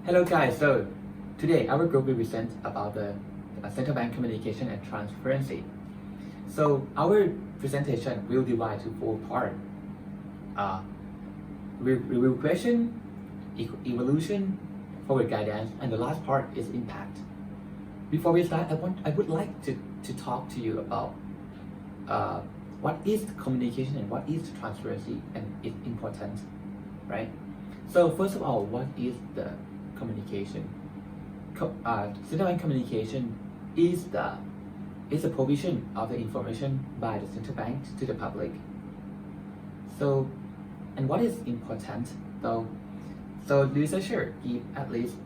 Hello guys, so today our group will present about the central bank communication and transparency. So our presentation will divide to four parts. Review question, evolution, forward guidance, and the last part is impact. Before we start, I would like to talk to you about what is communication and what is transparency and its importance, right? So first of all, what is the communication? Central bank communication is the provision of the information by the central bank to the public. So, and what is important though? So the researcher give at least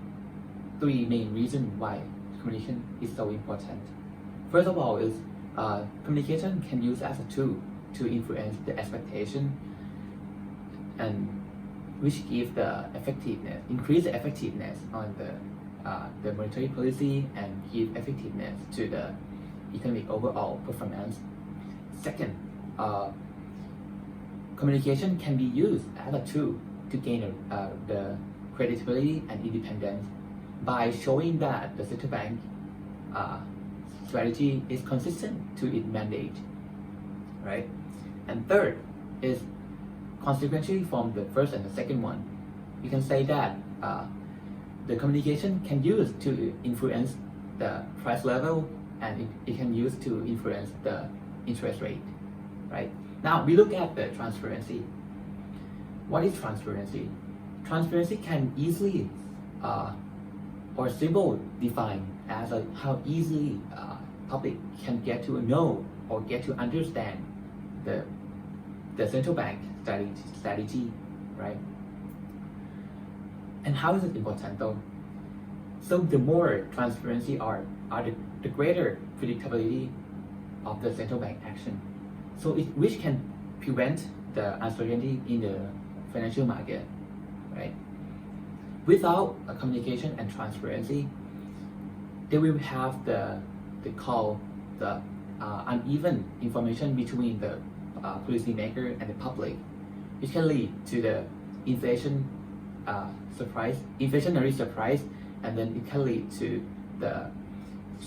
three main reasons why communication is so important. First of all is communication can use as a tool to influence the expectation and which give the effectiveness, increase the effectiveness on the monetary policy and give effectiveness to the economic overall performance. Second, communication can be used as a tool to gain the credibility and independence by showing that the central bank strategy is consistent to its mandate, right? And third is consequently from the first and the second one, you can say that the communication can use to influence the price level and it can use to influence the interest rate, right? Now we look at the transparency. What is transparency? Transparency can easily or simple define as how easily public can get to know or get to understand the central bank strategy, right? And how is it important though? So the more transparency the greater predictability of the central bank action. So which can prevent the uncertainty in the financial market, right? Without communication and transparency, they will have the uneven information between the policymaker and the public, which can lead to the inflationary surprise, and then it can lead to the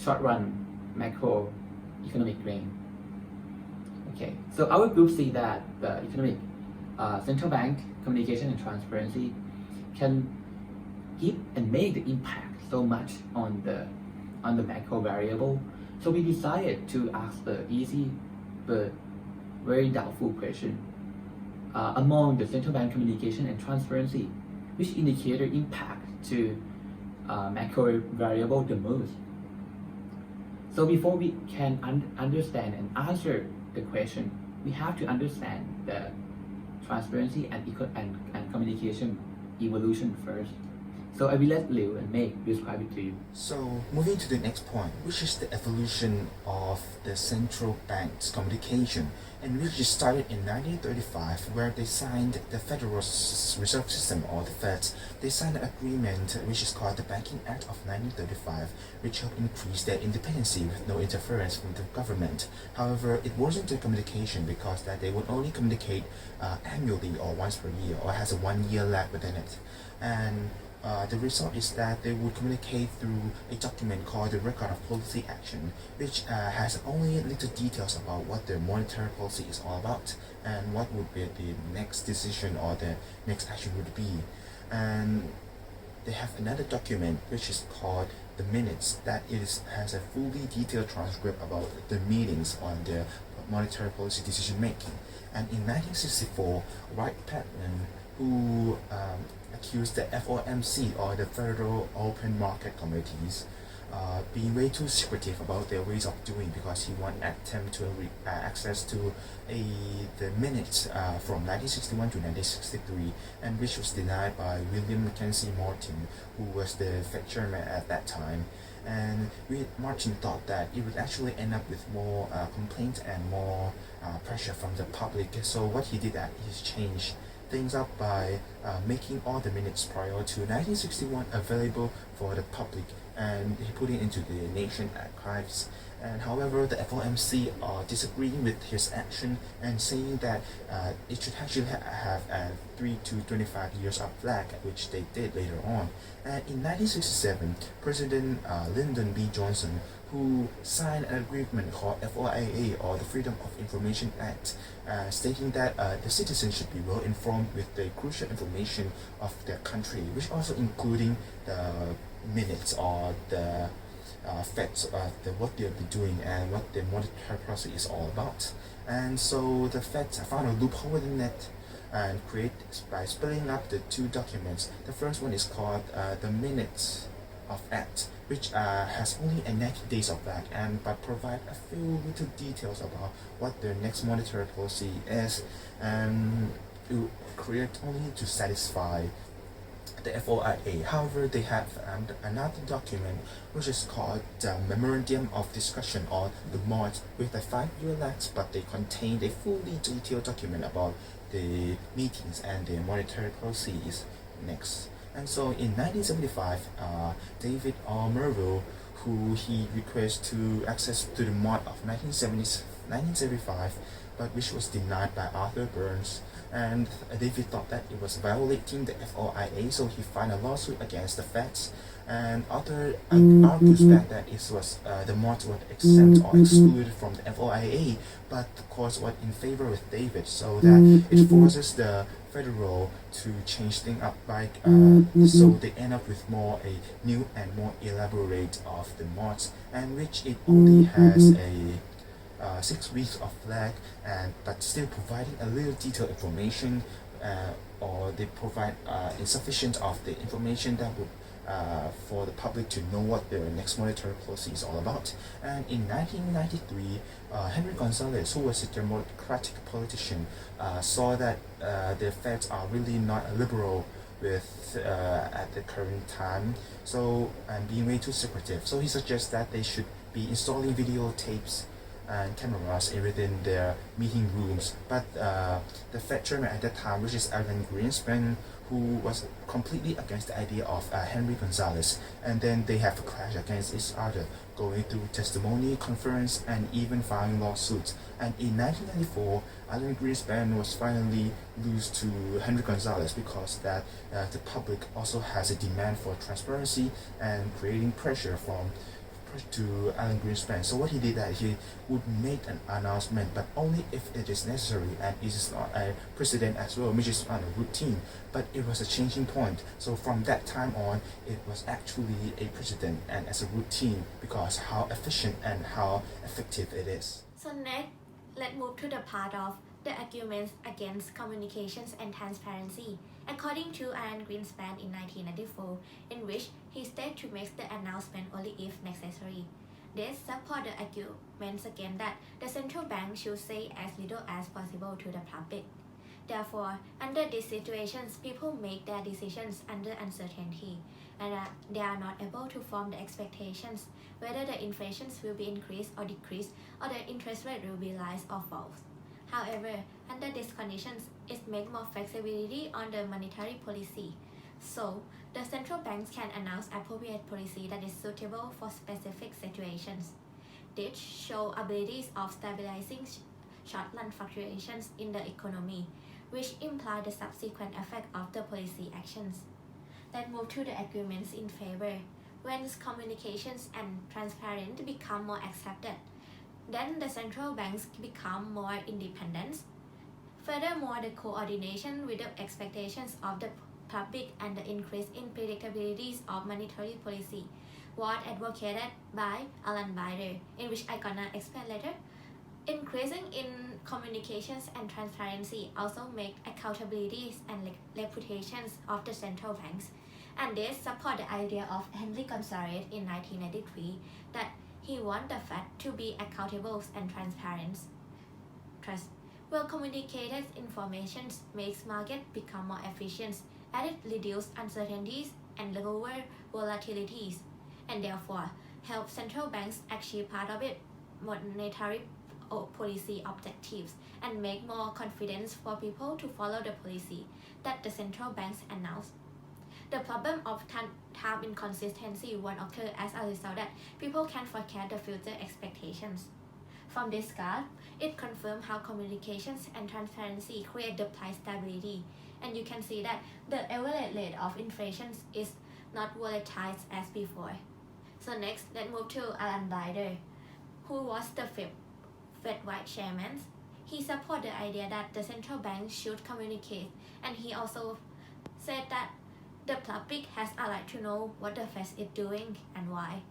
short-run macroeconomic gain. Okay, so our group see that the economic central bank communication and transparency can give and make the impact so much on the macro variable. So we decided to ask the easy but very doubtful question among the central bank communication and transparency, which indicator impact to macro variable the most. So before we can understand and answer the question, we have to understand the transparency and communication evolution first. So I will let Liu and May describe it to you. So moving to the next point, which is the evolution of the central bank's communication, and which started in 1935, where they signed the Federal Reserve System, or the Fed. They signed an agreement which is called the Banking Act of 1935, which helped increase their independence with no interference from the government. However, it wasn't a communication because that they would only communicate annually or once per year, or has a 1 year lag within it. And the result is that they would communicate through a document called the Record of Policy Action, which has only little details about what the monetary policy is all about and what would be the next decision or the next action would be. And they have another document which is called the Minutes, that has a fully detailed transcript about the meetings on the monetary policy decision making. And in 1964, Wright Patman, who accused the FOMC, or the Federal Open Market Committees, being way too secretive about their ways of doing, because he wanted them to access to the minutes from 1961 to 1963, and which was denied by William Mackenzie Martin, who was the Fed chairman at that time. And Martin thought that it would actually end up with more complaints and more pressure from the public. So what he did is change things up by making all the minutes prior to 1961 available for the public and he put it into the nation archives. And however, the FOMC are disagreeing with his action and saying that it should actually have a 3 to 25 years of flag, which they did later on. And in 1967, President Lyndon B. Johnson, who signed an agreement called FOIA, or the Freedom of Information Act, stating that the citizens should be well informed with the crucial information of their country, which also including the minutes or the facts of what they'll be doing and what the monetary policy is all about. And so the Fed found a loophole in it and create by splitting up the two documents. The first one is called the Minutes of Act, which has only a 90 days of that, and but provide a few little details about what their next monetary policy is, and to create only to satisfy the FOIA. However, they have another document which is called the Memorandum of Discussion, or the MOD, with a 5-year lapse, but they contain a fully detailed document about the meetings and the monetary policies next. And so in 1975, David R. Merville, who he requests to access to the MOD of 1975, but which was denied by Arthur Burns, and David thought that it was violating the FOIA, so he filed a lawsuit against the Feds. And Arthur argues back that it was the mods were exempt or excluded from the FOIA, but the court was in favor with David, so that it forces the federal to change things up by so they end up with more a new and more elaborate of the mods, and which it only has a 6 weeks of flag, and but still providing a little detailed information, or they provide insufficient of the information that would for the public to know what their next monetary policy is all about. And in 1993, Henry Gonzalez, who was a Democratic politician, saw that the Feds are really not liberal with at the current time, so and being way too secretive. So he suggests that they should be installing videotapes and cameras within their meeting rooms. But the Fed chairman at that time, which is Alan Greenspan, who was completely against the idea of Henry Gonzalez, and then they have a clash against each other, going through testimony, conference, and even filing lawsuits. And in 1994, Alan Greenspan was finally lose to Henry Gonzalez because that the public also has a demand for transparency and creating pressure to Alan Greenspan. So what he did that he would make an announcement, but only if it is necessary, and it is not a precedent as well, which is not a routine, but it was a changing point. So from that time on, it was actually a precedent and as a routine because how efficient and how effective it is. So next, let's move to the part of the arguments against communications and transparency, according to Alan Greenspan in 1994, in which he stated to make the announcement only if necessary. They support the arguments again that the central bank should say as little as possible to the public. Therefore, under these situations, people make their decisions under uncertainty, and they are not able to form the expectations whether the inflation will be increased or decreased, or the interest rate will be rise or falls. However, under these conditions, it makes more flexibility on the monetary policy. So, the central banks can announce appropriate policy that is suitable for specific situations. This shows abilities of stabilizing short-run fluctuations in the economy, which imply the subsequent effect of the policy actions. Let's move to the arguments in favor. When communications and transparency become more accepted, then the central banks become more independent. Furthermore, the coordination with the expectations of the public and the increase in predictability of monetary policy was advocated by Alan Bider, in which I gonna explain later. Increasing in communications and transparency also make accountabilities and reputations of the central banks, and they support the idea of Henry Gonzalez in 1993 that he wants the Fed to be accountable and transparent. Well-communicated information makes market become more efficient, as it reduces uncertainties and lower volatilities, and therefore help central banks achieve part of its monetary policy objectives and make more confidence for people to follow the policy that the central banks announce. The problem of time inconsistency won't occur as a result that people can forecast the future expectations. From this graph, it confirms how communications and transparency create the price stability, and you can see that the average rate of inflation is not volatile as before. So next, let's move to Alan Blyder, who was the Fed Vice Chairman. He supported the idea that the central bank should communicate, and he also said that the public has a right to know what the Fed is doing and why.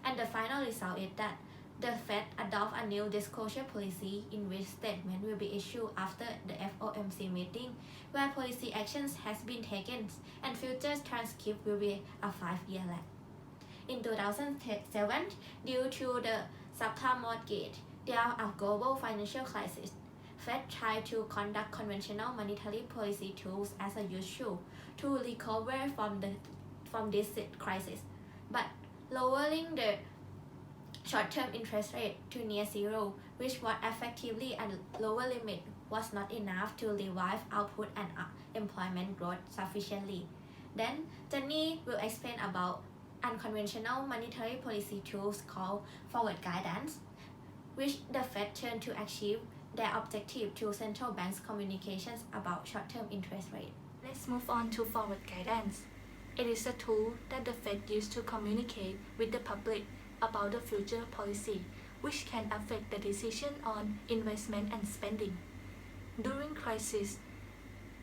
And the final result is that the Fed adopt a new disclosure policy in which statement will be issued after the FOMC meeting, where policy actions has been taken and futures transcript will be a 5-year lag. In 2007, due to the subprime mortgage, there a global financial crisis. Fed tried to conduct conventional monetary policy tools as usual to recover from this crisis, but lowering the short-term interest rate to near zero, which was effectively a lower limit, was not enough to revive output and employment growth sufficiently. Then Jenny will explain about unconventional monetary policy tools called forward guidance, which the Fed turned to achieve their objective through central banks' communications about short-term interest rate. Let's move on to forward guidance. It is a tool that the Fed used to communicate with the public about the future policy, which can affect the decision on investment and spending. During crisis,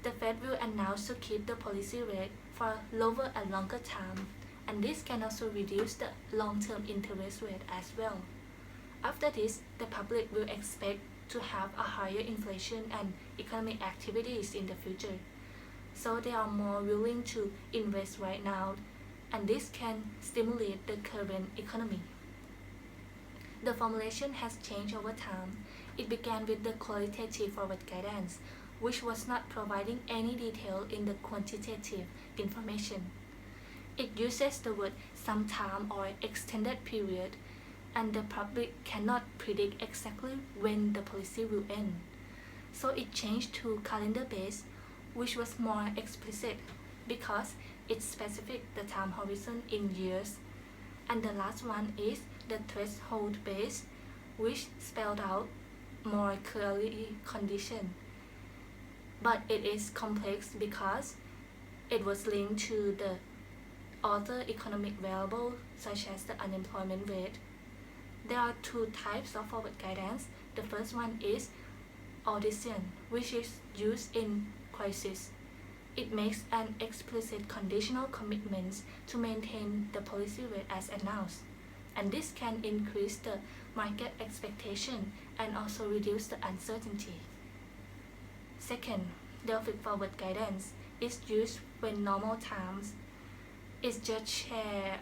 the Fed will announce to keep the policy rate for lower and longer time, and this can also reduce the long-term interest rate as well. After this, the public will expect to have a higher inflation and economic activities in the future, so they are more willing to invest right now, and this can stimulate the current economy. The formulation has changed over time. It began with the qualitative forward guidance, which was not providing any detail in the quantitative information. It uses the word sometime or extended period, and the public cannot predict exactly when the policy will end. So it changed to calendar-based, which was more explicit because it specified the time horizon in years. And the last one is the threshold-based, which spelled out more clearly condition. But it is complex because it was linked to the other economic variables such as the unemployment rate. There are two types of forward guidance. The first one is audition, which is used in crisis. It makes an explicit conditional commitment to maintain the policy rate as announced, and this can increase the market expectation and also reduce the uncertainty. Second, the forward guidance is used when normal times. It just share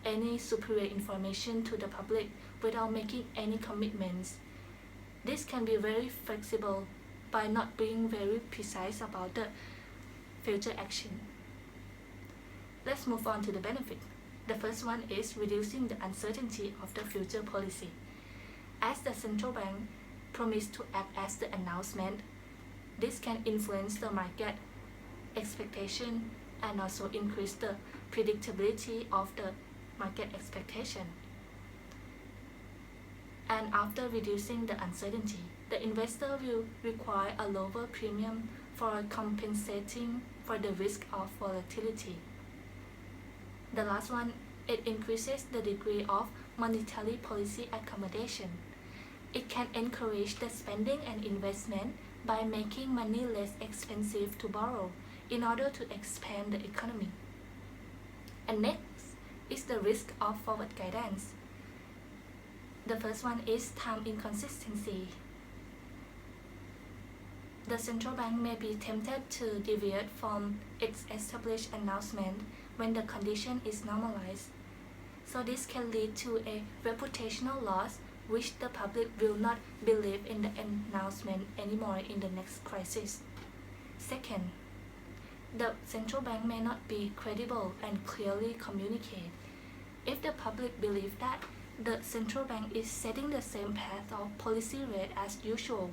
any superior information to the public without making any commitments. This can be very flexible by not being very precise about the future action. Let's move on to the benefit. The first one is reducing the uncertainty of the future policy. As the central bank promised to act as the announcement, this can influence the market expectation and also increase the predictability of the market expectation. And after reducing the uncertainty, the investor will require a lower premium for compensating for the risk of volatility. The last one, it increases the degree of monetary policy accommodation. It can encourage the spending and investment by making money less expensive to borrow in order to expand the economy. And next is the risk of forward guidance. The first one is time inconsistency. The central bank may be tempted to deviate from its established announcement when the condition is normalized. So this can lead to a reputational loss, which the public will not believe in the announcement anymore in the next crisis. Second, the central bank may not be credible and clearly communicate. If the public believes that the central bank is setting the same path of policy rate as usual,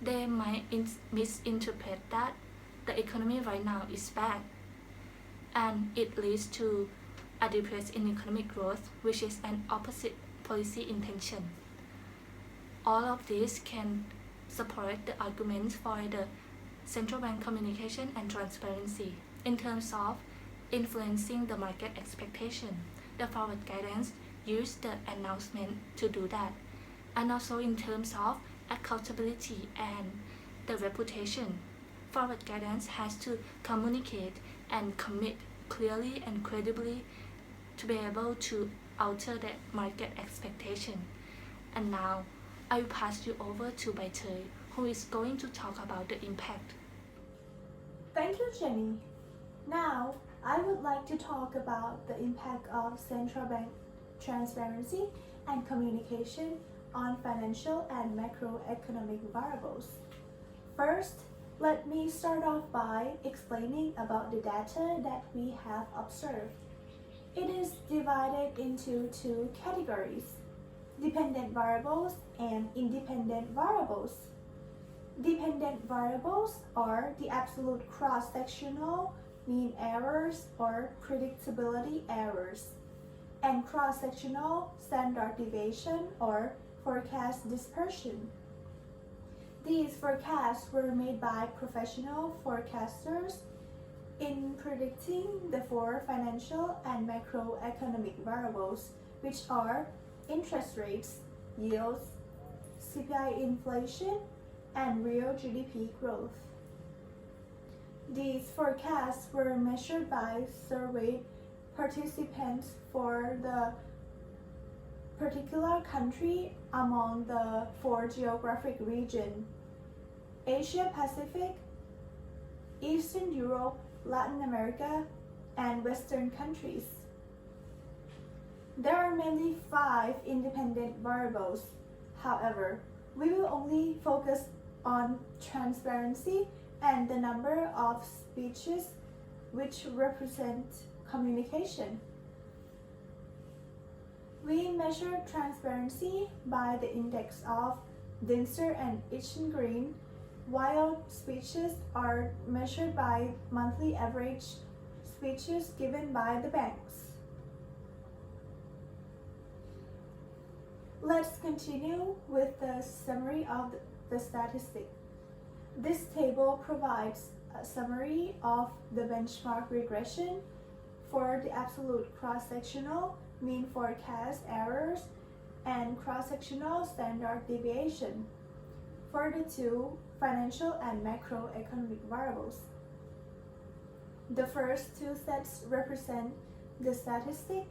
they might misinterpret that the economy right now is bad. and it leads to a decrease in economic growth, which is an opposite policy intention. All of this can support the arguments for the central bank communication and transparency. In terms of influencing the market expectation, the forward guidance used the announcement to do that. And also in terms of accountability and the reputation, forward guidance has to communicate and commit clearly and credibly to be able to alter the market expectation. And now, I will pass you over to Bai Thơi, who is going to talk about the impact. Thank you, Jenny. Now, I would like to talk about the impact of central bank transparency and communication on financial and macroeconomic variables. First, let me start off by explaining about the data that we have observed. It is divided into two categories: dependent variables and independent variables. Dependent variables are the absolute cross-sectional mean errors or predictability errors, and cross-sectional standard deviation or forecast dispersion. These forecasts were made by professional forecasters in predicting the four financial and macroeconomic variables, which are interest rates, yields, CPI inflation, and real GDP growth. These forecasts were measured by surveyed participants for the particular country among the four geographic regions: Asia Pacific, Eastern Europe, Latin America, and Western countries. There are mainly 5 independent variables. However, we will only focus on transparency and the number of speeches which represent communication. We measure transparency by the index of Dinser and Green, while speeches are measured by monthly average speeches given by the banks. Let's continue with the summary of the statistic. This table provides a summary of the benchmark regression for the absolute cross-sectional mean forecast errors and cross-sectional standard deviation for the two financial and macroeconomic variables. The first two sets represent the statistic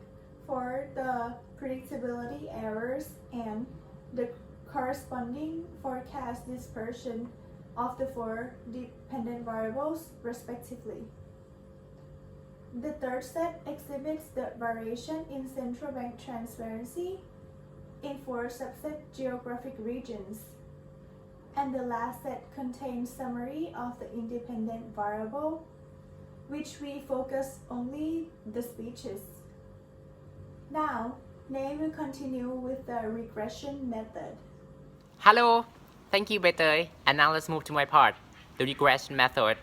for the predictability errors and the corresponding forecast dispersion of the four dependent variables, respectively. The third set exhibits the variation in central bank transparency in 4 subset geographic regions. And the last set contains summary of the independent variable, which we focus only the speeches. Now, Nay will continue with the regression method. Hello, thank you, Bai Thơi. And now let's move to my part, the regression method.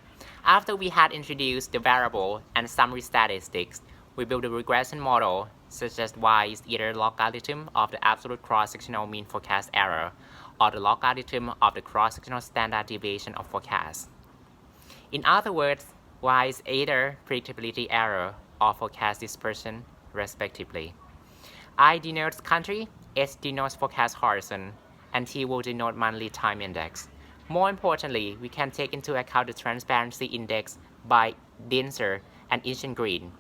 After we had introduced the variable and summary statistics, we built a regression model such as y is either logarithm of the absolute cross-sectional mean forecast error or the logarithm of the cross-sectional standard deviation of forecast. In other words, y is either predictability error or forecast dispersion, respectively. I denotes country, S denotes forecast horizon, and T will denote monthly time index. More importantly, we can take into account the transparency index by Dinser and Green.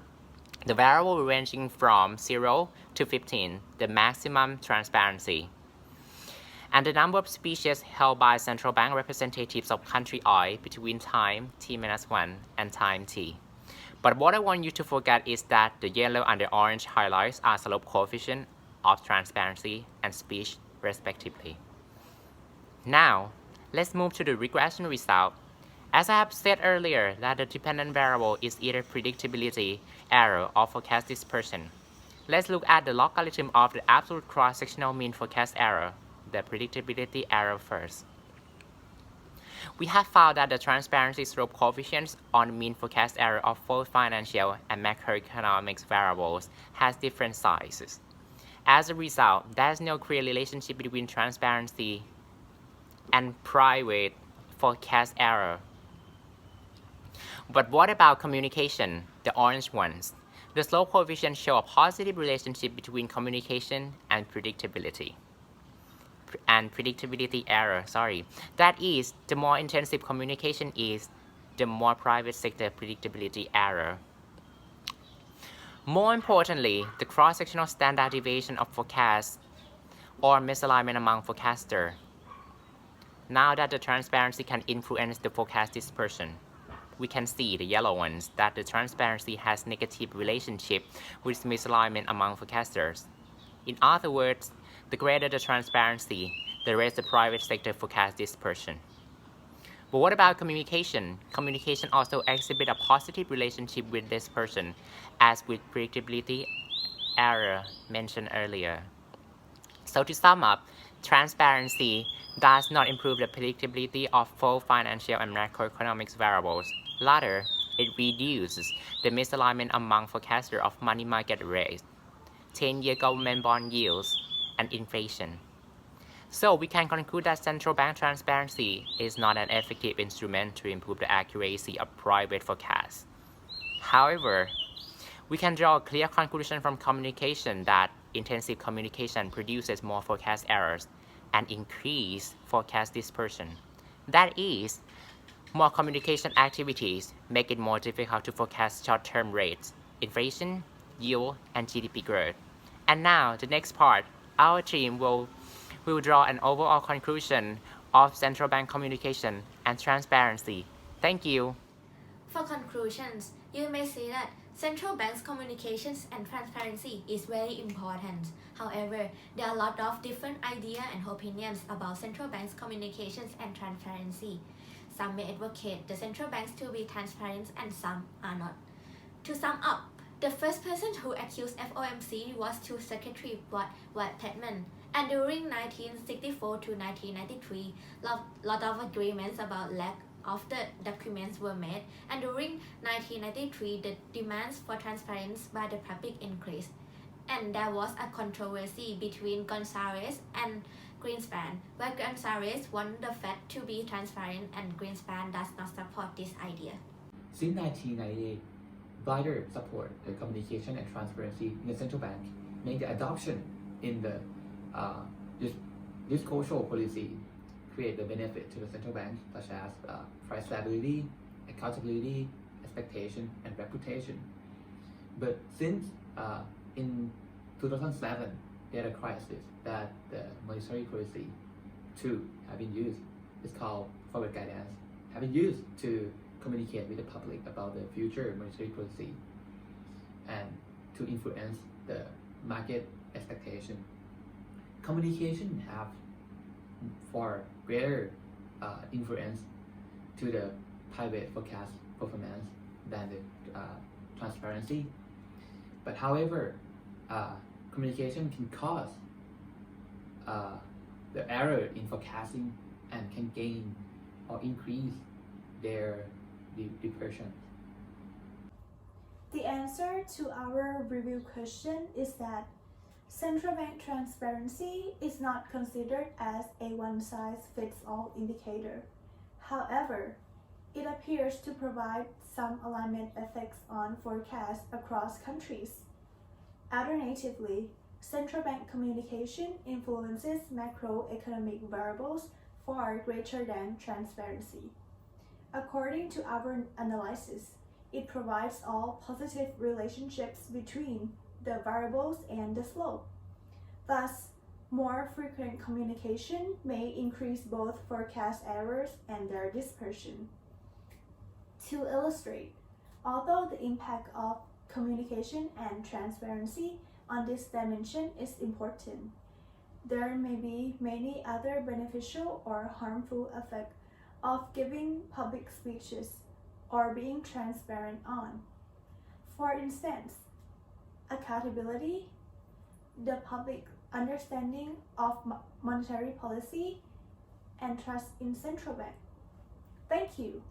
The variable ranging from 0 to 15, the maximum transparency. And the number of speeches held by central bank representatives of country I between time t-1 and time t. But what I want you to forget is that the yellow and the orange highlights are slope coefficient of transparency and speech, respectively. Now, let's move to the regression result. As I have said earlier, that the dependent variable is either predictability error or forecast dispersion. Let's look at the logarithm of the absolute cross-sectional mean forecast error, the predictability error first. We have found that the transparency slope coefficients on the mean forecast error of both financial and macroeconomic variables has different sizes. As a result, there is no clear relationship between transparency and private forecast error. But what about communication, the orange ones? The slope coefficients show a positive relationship between communication and predictability error. That is, the more intensive communication is, the more private sector predictability error. More importantly, the cross-sectional standard deviation of forecasts or misalignment among forecasters. Now that the transparency can influence the forecast dispersion, we can see the yellow ones that the transparency has negative relationship with misalignment among forecasters. In other words, the greater the transparency, the less the private sector forecast dispersion. But what about communication? Communication also exhibits a positive relationship with dispersion, as with predictability error mentioned earlier. So to sum up, transparency does not improve the predictability of both financial and macroeconomic variables. Rather, it reduces the misalignment among forecasters of money market rates, 10-year government bond yields, and inflation. So we can conclude that central bank transparency is not an effective instrument to improve the accuracy of private forecasts. However, we can draw a clear conclusion from communication that intensive communication produces more forecast errors and increased forecast dispersion. That is, more communication activities make it more difficult to forecast short-term rates, inflation, yield, and GDP growth. And now, the next part, our team will draw an overall conclusion of central bank communication and transparency. Thank you. For conclusions, you may see that central bank's communications and transparency is very important. However, there are a lot of different ideas and opinions about central bank's communications and transparency. Some may advocate the central banks to be transparent and some are not. To sum up, the first person who accused FOMC was to Secretary Watt Petman, and during 1964 to 1993, lot of agreements about lack of the documents were made, and during 1993, the demands for transparency by the public increased, and there was a controversy between Gonzalez and Greenspan, where Gonzalez wanted the Fed to be transparent and Greenspan does not support this idea. Since 1998, wider support the communication and transparency in the central bank made the adoption in the disclosure policy create the benefit to the central bank, such as price stability, accountability, expectation, and reputation. But since in 2007, we had a crisis that the monetary policy to have been used. It's called forward guidance, have been used to communicate with the public about the future monetary policy and to influence the market expectation. Communication have far greater influence to the private forecast performance than the transparency. But however, communication can cause the error in forecasting and can gain or increase their depression. The answer to our review question is that central bank transparency is not considered as a one-size-fits-all indicator. However, it appears to provide some alignment effects on forecasts across countries. Alternatively, central bank communication influences macroeconomic variables far greater than transparency. According to our analysis, it provides all positive relationships between the variables and the slope. Thus, more frequent communication may increase both forecast errors and their dispersion. To illustrate, although the impact of communication and transparency on this dimension is important, there may be many other beneficial or harmful effects of giving public speeches or being transparent on. For instance, accountability, the public understanding of monetary policy, and trust in central bank. Thank you.